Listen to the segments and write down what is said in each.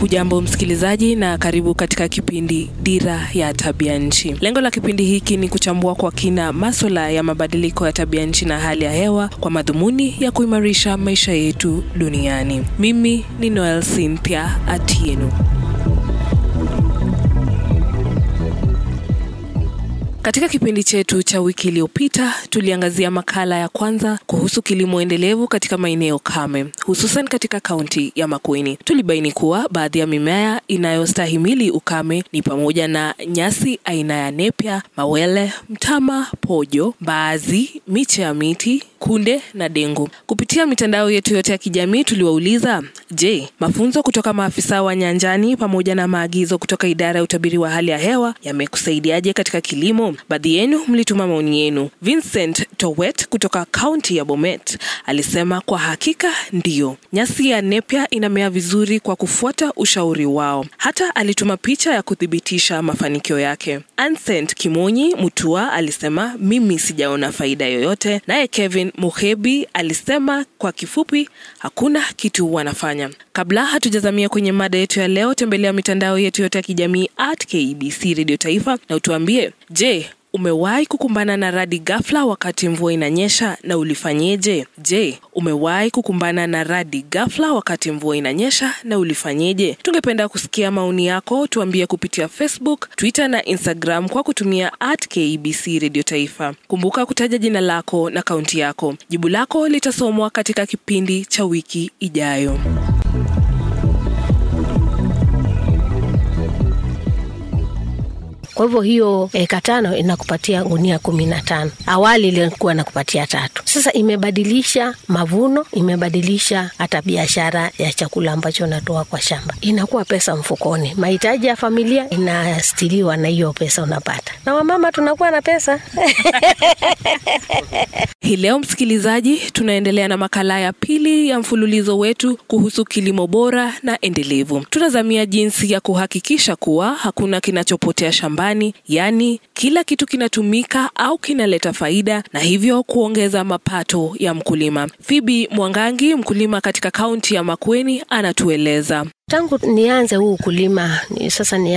Hujambo msikilizaji na karibu katika kipindi Dira ya Tabia Nchi. Lengo la kipindi hiki ni kuchambua kwa kina masuala ya mabadiliko ya tabia nchi na hali ya hewa kwa madhumuni ya kuimarisha maisha yetu duniani. Mimi ni Noel Cynthia Atieno. Katika kipindi chetu cha wiki iliyopita tuliangazia makala ya kwanza kuhusu kilimo endelevu katika maeneo kame, hususan katika kaunti ya Makueni. Tulibaini kuwa baadhi ya mimea inayostahimili ukame ni pamoja na nyasi aina ya nepia, mawele, mtama, pojo, mbaazi, miche ya miti, kunde na dengu. Kupitia mitandao yetu yote ya kijamii tuliwauliza, je, mafunzo kutoka maafisa wa nyanjani pamoja na maagizo kutoka idara ya utabiri wa hali ya hewa yamekusaidiaje katika kilimo? Baadhi yenu mlituma maoni yenu. Vincent Towet kutoka kaunti ya Bomet alisema kwa hakika ndio, nyasi ya nepia inamea vizuri kwa kufuata ushauri wao. Hata alituma picha ya kuthibitisha mafanikio yake. Ancent Kimonyi Mutua alisema mimi sijaona faida yoyote. Naye Kevin Muhebi alisema kwa kifupi hakuna kitu wanafanya. Kabla hatujazamia kwenye mada yetu ya leo, tembelea mitandao yetu yote ya kijamii @KBC Radio Taifa na utuambie, je, umewahi kukumbana na radi ghafla wakati mvua inanyesha na ulifanyeje? Je, umewahi kukumbana na radi ghafla wakati mvua inanyesha na ulifanyeje? Tungependa kusikia maoni yako, tuambie kupitia Facebook, Twitter na Instagram kwa kutumia @KBC Radio Taifa. Kumbuka kutaja jina lako na kaunti yako. Jibu lako litasomwa katika kipindi cha wiki ijayo. Kwa hivyo hiyo eka 5 inakupatia gunia 15. Awali ilikuwa inakupatia 3. Sasa imebadilisha mavuno, imebadilisha hata biashara ya chakula ambacho natoa kwa shamba. Inakuwa pesa mfukoni. Mahitaji ya familia inastiliwa na hiyo pesa unapata. Na wamama tunakuwa na pesa. Hii leo msikilizaji, tunaendelea na makala ya pili ya mfululizo wetu kuhusu kilimo bora na endelevu. Tunazamia jinsi ya kuhakikisha kuwa hakuna kinachopotea shambani, yani kila kitu kinatumika au kinaleta faida na hivyo kuongeza mapato ya mkulima. Phoebe Mwangangi, mkulima katika kaunti ya Makueni, anatueleza. Tangu nianze huu kulima, sasa ni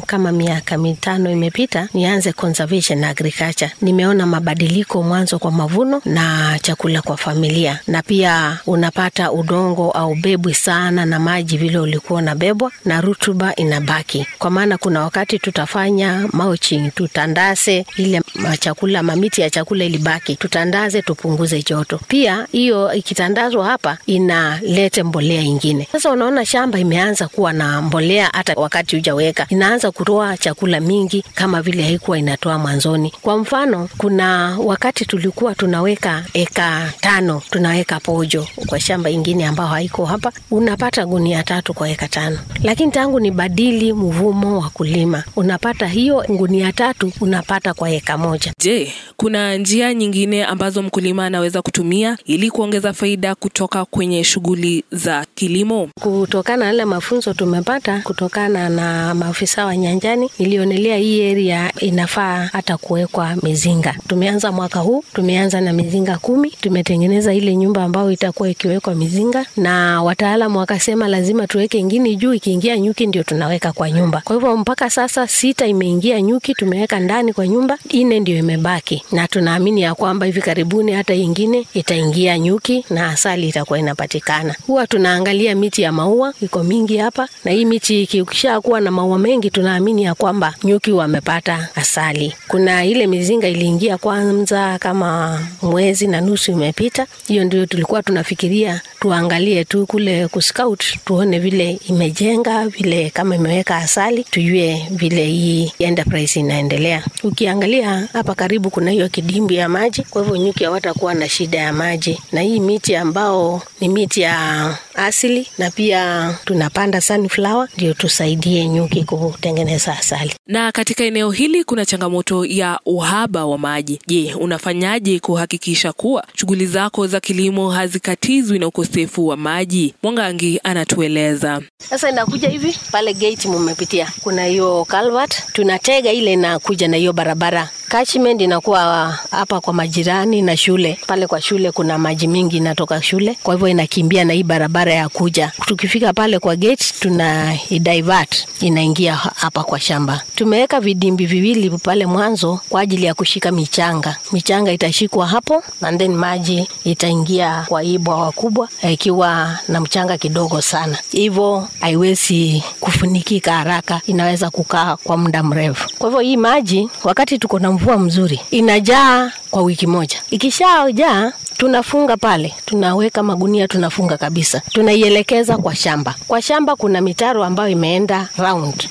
kama miaka 5 imepita, nianze conservation agriculture. Nimeona mabadiliko mwanzo kwa mavuno na chakula kwa familia. Na pia unapata udongo au bebwi sana na maji vile ulikuwa unabebwa na rutuba inabaki. Kwa maana kuna wakati tutafanya mulching, tutandase ile chakula, mamiti ya chakula ilibaki. Tutandaze tupunguze joto. Pia hiyo ikitandazwa hapa inaleta mbolea nyingine. Sasa unaona shamba imeanza kuwa na mbolea hata wakati hujaweka. Inaanza kutoa chakula mingi kama vile haikuwa inatoa mwanzoni. Kwa mfano, kuna wakati tulikuwa tunaweka eka 5, tunaweka pojo kwa shamba ingine ambao haiko hapa, unapata gunia 3 kwa eka 5. Lakini tangu ni badili mvumo wa kulima, unapata hiyo gunia 3 unapata kwa eka 1. Je, kuna njia nyingine ambazo mkulima anaweza kutumia ili kuongeza faida kutoka kwenye shughuli za kilimo? Kutokana na mafunzo tumepata kutokana na maafisa wa nyanjani, nilionelea hii area inafaa hata kuwekwa mizinga. Tumeanza mwaka huu, tumeanza na mizinga 10, tumetengeneza ile nyumba ambayo itakuwa ikiwekwa mizinga, na wataalamu wakasema lazima tuweke ingine juu, ikiingia nyuki ndio tunaweka kwa nyumba. Kwa hivyo mpaka sasa 6 imeingia nyuki, tumeweka ndani kwa nyumba, 4 ndio imebaki. Na tunaamini ya kwamba hivi karibuni hata ingine itaingia nyuki na asali itakuwa inapatikana. Huwa tunaangalia miti ya maua, iko mingi hapa, na hii miti ikishakuwa na maua mengi tunaamini ya kwamba nyuki wamepata asali. Kuna ile mizinga iliingia kwanza kama mwezi na nusu imepita. Hiyo ndio tulikuwa tunafikiria tuangalie tu kule kuscout, tuone vile imejenga, vile kama imeweka asali, tujue vile hii enterprise inaendelea. Ukiangalia hapa karibu kuna hiyo kidimbi ya maji, kwa hivyo nyuki hawatakuwa na shida ya maji. Na hii miti ambao ni miti ya asili, na pia tunapanda sunflower ndio tusaidie nyuki kutengeneza asali. Na katika eneo hili kuna changamoto ya uhaba wa maji. Je, unafanyaje kuhakikisha kuwa shughuli zako za kilimo hazikatizwi na ukosefu wa maji? Mwangangi anatueleza. Sasa inakuja hivi, pale gate mmepitia, kuna hiyo culvert, tunatega ile na kuja na hiyo barabara. Catchment inakuwa hapa kwa majirani na shule. Pale kwa shule kuna maji mingi inatoka shule, kwa hivyo inakimbia na hii barabara barabara ya kuja. Tukifika pale kwa gate tuna divert inaingia hapa kwa shamba. Tumeweka vidimbi viwili pale mwanzo kwa ajili ya kushika michanga. Michanga itashikwa hapo and then maji itaingia kwa hii bwawa kubwa ikiwa na mchanga kidogo sana. Hivyo haiwezi kufunikika haraka, inaweza kukaa kwa muda mrefu. Kwa hivyo hii maji wakati tuko na mvua mzuri inajaa kwa wiki moja. Ikishajaa tunafunga pale, tunaweka magunia, tunafunga kabisa. Tunaielekeza kwa shamba. Kwa shamba kuna mitaro ambayo imeenda round.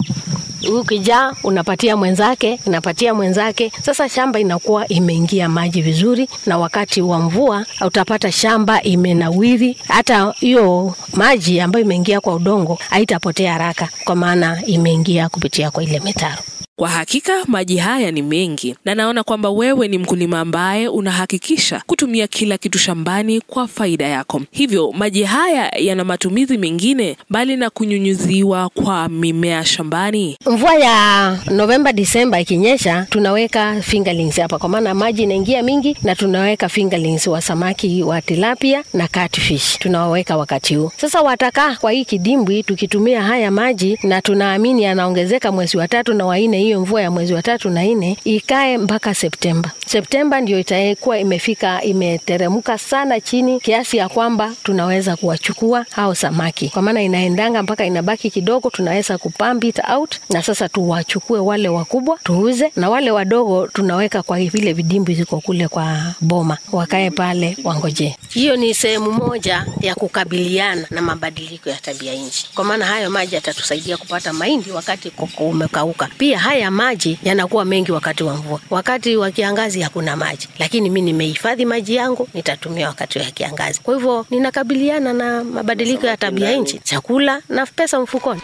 Ukijaa unapatia mwenzake, unapatia mwenzake. Sasa shamba inakuwa imeingia maji vizuri, na wakati wa mvua utapata shamba imenawiri. Hata hiyo maji ambayo imeingia kwa udongo haitapotea haraka kwa maana imeingia kupitia kwa ile mitaro. Kwa hakika maji haya ni mengi, na naona kwamba wewe ni mkulima ambaye unahakikisha kutumia kila kitu shambani kwa faida yako. Hivyo maji haya yana matumizi mengine bali na kunyunyuziwa kwa mimea shambani. Mvua ya November December ikinyesha tunaweka fingerlings hapa kwa maana maji inaingia mingi, na tunaweka fingerlings wa samaki wa tilapia na catfish tunaweka wakati huu. Sasa watakaa kwa hii kidimbwi tukitumia haya maji, na tunaamini yanaongezeka mwezi wa 3 na wa 4. Hiyo mvua ya mwezi wa 3 na 4 ikae mpaka September. September ndio itakuwa imefika, imeteremka sana chini kiasi ya kwamba tunaweza kuwachukua hao samaki. Kwa maana inaendanga mpaka inabaki kidogo, tunaweza kupump it out, na sasa tuwachukue wale wakubwa tuuze, na wale wadogo tunaweka kwa vile vidimbi ziko kule kwa boma, wakae pale wangoje. Hiyo ni sehemu moja ya kukabiliana na mabadiliko ya tabia nchi. Kwa maana hayo maji yatatusaidia kupata mahindi wakati koko umekauka. Pia haya maji yanakuwa mengi wakati wa mvua. Wakati wa kiangazi hakuna maji, lakini mimi nimehifadhi maji yangu, nitatumia wakati wa kiangazi. Kwa hivyo ninakabiliana na mabadiliko ya tabia nchi, chakula na pesa mfukoni.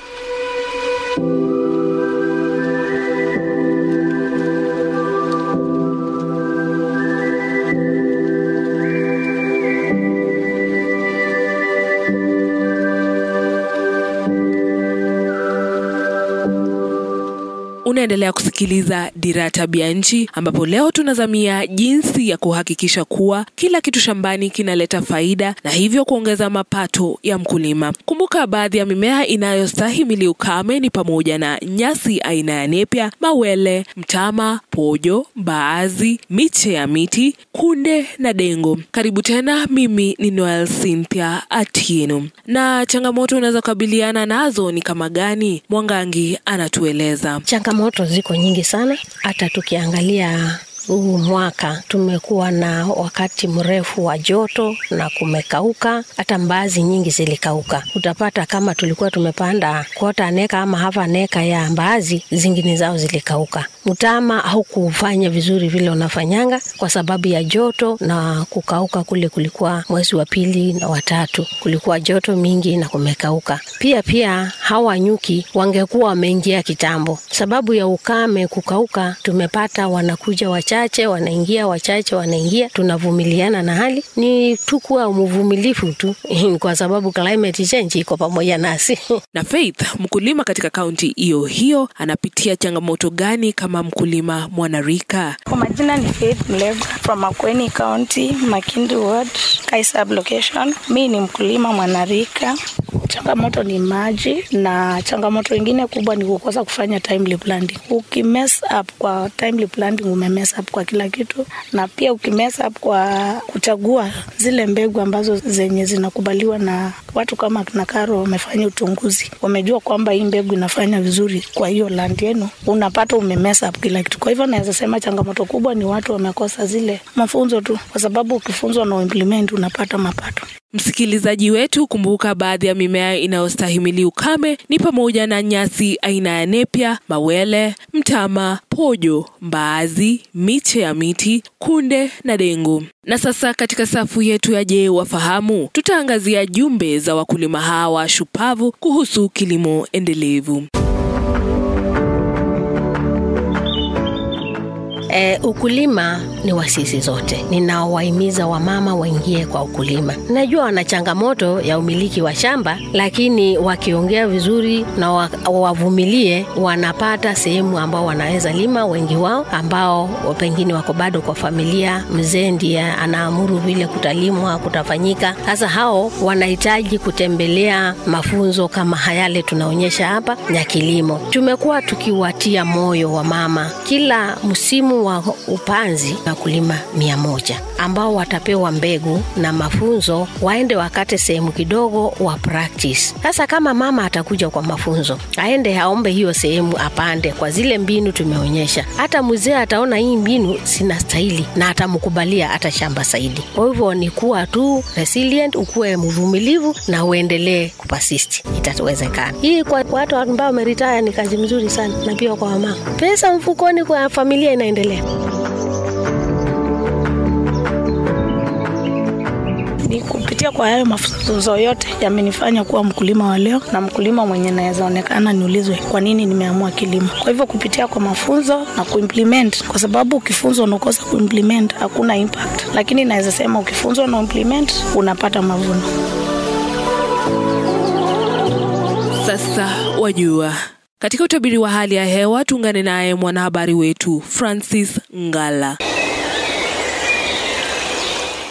Unaendelea kusikiliza Dira ya Tabia Nchi, ambapo leo tunazamia jinsi ya kuhakikisha kuwa kila kitu shambani kinaleta faida na hivyo kuongeza mapato ya mkulima. Kumbuka baadhi ya mimea inayostahimili ukame ni pamoja na nyasi aina ya nepia, mawele, mtama, pojo, mbaazi, miche ya miti, kunde na dengu. Karibu tena, mimi ni Noel Cynthia Atieno. Na changamoto unazokabiliana nazo ni kama gani? Mwangangi anatueleza. Changamoto ziko nyingi sana. Hata tukiangalia huu mwaka tumekuwa na wakati mrefu wa joto na kumekauka, hata mbaazi nyingi zilikauka. Utapata kama tulikuwa tumepanda quarter neka ama half neka ya mbaazi, zingine zao zilikauka. Mtama haukufanya vizuri vile unafanyanga kwa sababu ya joto na kukauka kule. Kulikuwa mwezi wa 2 na wa 3 kulikuwa joto mingi na kumekauka. Pia hawa nyuki wangekuwa wameingia kitambo. Sababu ya ukame kukauka, tumepata wanakuja wachache, wanaingia wachache, wanaingia. Tunavumiliana na hali, ni tukua mvumilifu tu kwa sababu climate change iko pamoja nasi. Na Faith, mkulima katika kaunti hiyo, anapitia changamoto gani kama mkulima mwanarika? Kwa majina ni Faith Mlego from Makueni County, Makindi Ward, Kaisab location. Mimi ni mkulima mwanarika. Changamoto ni maji, na changamoto nyingine kubwa ni kukosa kufanya timely planting. Ukimess up kwa timely planting umemess up kwa kila kitu, na pia ukimess up kwa kuchagua zile mbegu ambazo zenye zinakubaliwa na watu kama kina Karo wamefanya uchunguzi, wamejua kwamba hii mbegu inafanya vizuri kwa hiyo land yenu, unapata umemess up kila kitu. Kwa hivyo naweza sema changamoto kubwa ni watu wamekosa zile mafunzo tu, kwa sababu ukifunzwa na implement unapata mapato. Msikilizaji wetu, kumbuka baadhi ya mimea inayostahimili ukame ni pamoja na nyasi aina ya nepia, mawele, mtama, pojo, mbaazi, miche ya miti, kunde na dengu. Na sasa katika safu yetu ya Je Wafahamu, tutaangazia jumbe za wakulima hawa shupavu kuhusu kilimo endelevu. Ukulima ni wa sisi zote. Ninawahimiza wamama waingie kwa ukulima. Najua wana changamoto ya umiliki wa shamba, lakini wakiongea vizuri na wavumilie, wanapata sehemu ambao wanaweza lima. Wengi wao ambao pengine wako bado kwa familia, mzee ndiye anaamuru vile kutalimwa, kutafanyika. Sasa hao wanahitaji kutembelea mafunzo kama hayale tunaonyesha hapa ya kilimo. Tumekuwa tukiwatia moyo wa mama, kila msimu wa upanzi na kulima 100 ambao watapewa mbegu na mafunzo, waende wakate sehemu kidogo wa practice. Sasa kama mama atakuja kwa mafunzo, aende aombe hiyo sehemu apande kwa zile mbinu tumeonyesha. Hata mzee ataona hii mbinu sinastahili na atamkubalia atashamba zaidi. Kwa hivyo ni kuwa tu resilient, ukue mvumilivu na uendelee kupasist. Itawezekana. Hii kwa watu ambao wameretire ni kazi mzuri sana, na pia kwa mama. Pesa mfukoni kwa familia inaendelea. Ni kupitia kwa hayo mafunzo yote yamenifanya kuwa mkulima wa leo, na mkulima mwenye naweza onekana niulizwe kwa nini nimeamua kilimo. Kwa hivyo kupitia kwa mafunzo na kuimplement, kwa sababu ukifunzwa unakosa kuimplement hakuna impact, lakini naweza sema ukifunzwa na implement unapata mavuno. Sasa wajua. Katika utabiri wa hali ya hewa tuungane naye mwanahabari wetu Francis Ngala.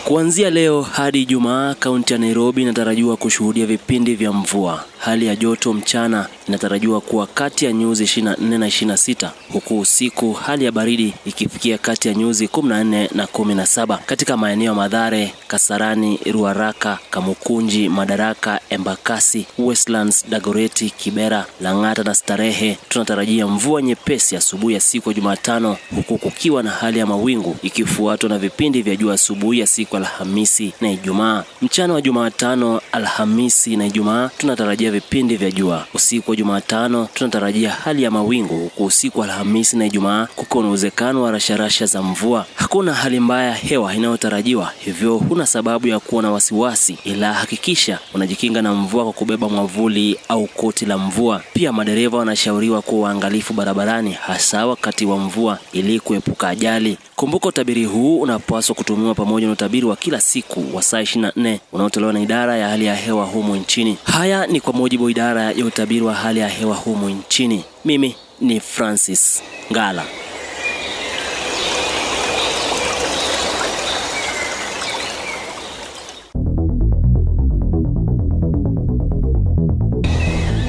Kuanzia leo hadi Ijumaa, kaunti ya Nairobi inatarajiwa kushuhudia vipindi vya mvua. Hali ya joto mchana inatarajiwa kuwa kati ya nyuzi 24 na 26, huku usiku hali ya baridi ikifikia kati ya nyuzi 14 na 17. Katika maeneo ya Mathare, Kasarani, Ruaraka, Kamukunji, Madaraka, Embakasi, Westlands, Dagoretti, Kibera, Lang'ata na Starehe tunatarajia mvua nyepesi asubuhi ya siku ya Jumatano, huku kukiwa na hali ya mawingu ikifuatwa na vipindi vya jua asubuhi ya siku Alhamisi na Ijumaa. Mchana wa Jumatano, Alhamisi na Ijumaa tunatarajia vipindi vya jua. Usiku wa Jumatano tunatarajia hali ya mawingu, huku usiku wa Alhamisi na Ijumaa kukiwa na uwezekano wa rasharasha za mvua. Hakuna hali mbaya hewa inayotarajiwa, hivyo huna sababu ya kuwa na wasiwasi, ila hakikisha unajikinga na mvua kwa kubeba mwavuli au koti la mvua. Pia madereva wanashauriwa kuwa waangalifu barabarani, hasa wakati wa mvua ili kuepuka ajali. Kumbuka utabiri huu unapaswa kutumiwa pamoja na utabiri wa kila siku wa saa 24 unaotolewa na idara ya hali ya hewa humu nchini. Haya ni kwa mujibu wa idara ya utabiri wa hali ya hewa humu nchini. Mimi ni Francis Ngala.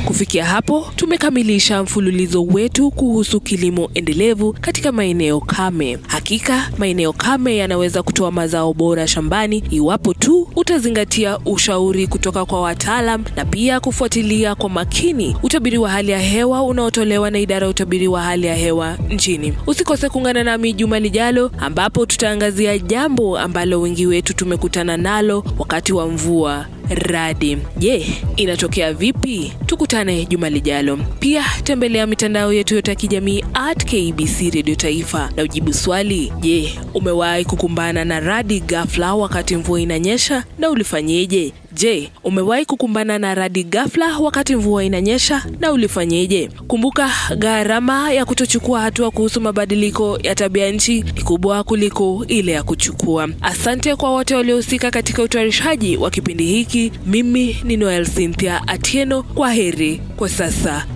Kufikia hapo tumekamilisha mfululizo wetu kuhusu kilimo endelevu katika maeneo kame. Hakika maeneo kame yanaweza kutoa mazao bora shambani iwapo tu utazingatia ushauri kutoka kwa wataalam na pia kufuatilia kwa makini utabiri wa hali ya hewa unaotolewa na idara ya utabiri wa hali ya hewa nchini. Usikose kuungana nami juma lijalo ambapo tutaangazia jambo ambalo wengi wetu tumekutana nalo wakati wa mvua, radi. Je, inatokea vipi? Tukutane juma lijalo. Pia tembelea mitandao yetu yote ya kijamii @KBC Radio Taifa na ujibu swali. Je, umewahi kukumbana na radi ghafla wakati mvua inanyesha na ulifanyeje? Je, umewahi kukumbana na radi ghafla wakati mvua inanyesha na ulifanyeje? Kumbuka, gharama ya kutochukua hatua kuhusu mabadiliko ya tabia nchi ni kubwa kuliko ile ya kuchukua. Asante kwa wote waliohusika katika utayarishaji wa kipindi hiki. Mimi ni Noel Cynthia Atieno. Kwaheri kwa sasa.